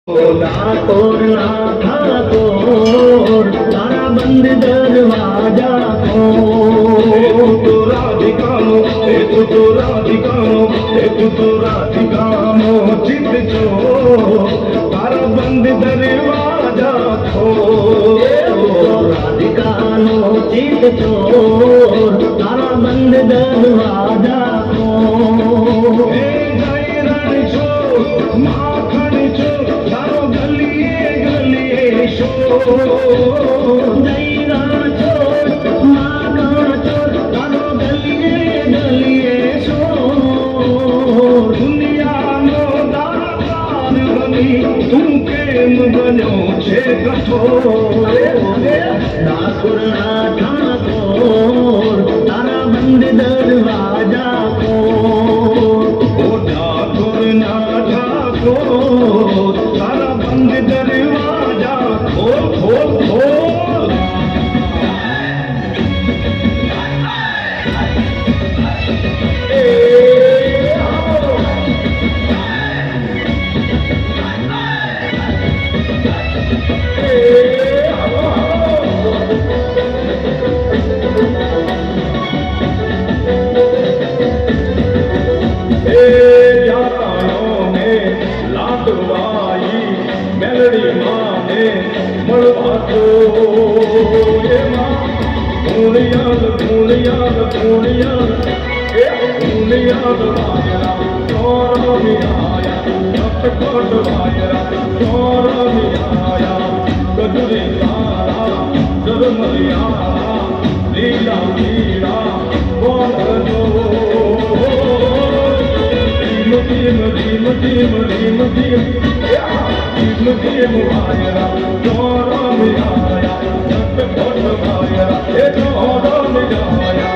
ठाकुर ठाकुर तारा बंद दरवाजा को तो राधिकानो चित जो तारा बंद दरवाजा खो राधिकानो चित चोर तारा बंद दरवाजा को माखन छो तारो गलिए गलिए शोर जैरा चोर माखन चोर तारो गलिए गलिए शोर दुनिया नो दातार बनी तू केम बनो छे कठोर ठाकुर ठाकुर तारा बंद दरवाजा को तारा बंद दरवाजा खोल खोल खोल मेलडी माने मलवा तो ये मां पूनियाद पूनियाद पूनियाद ए पूनियाद वायरा तोरा मियाया नटखट वायरा तोरा मियाया गजरी तारा जरमलियाला लीला लीला बोल दो dim dim dim dim dim dim वायरा तोरा मियाया नटखट वायरा ए तोरा मियाया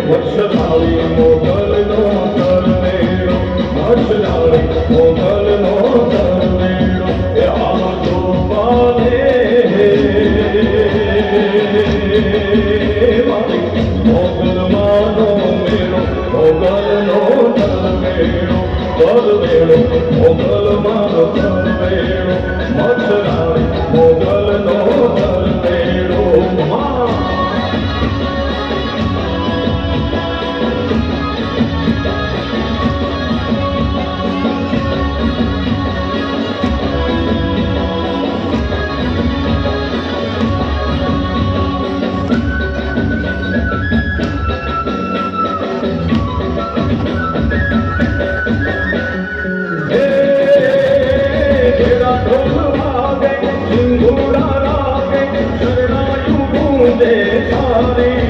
मछलाड़ी मोगल नो तरवेड़ो मछलाड़ी मोगल नो तरवेड़ो ए आलो तो बाले वाली मोगल मानो मेड़ो मोगल नो तरवेड़ो तरवेड़ो मोगल मानो तरवेड़ो मछलाड़ी मोगल नो तरवेड़ो मां सारे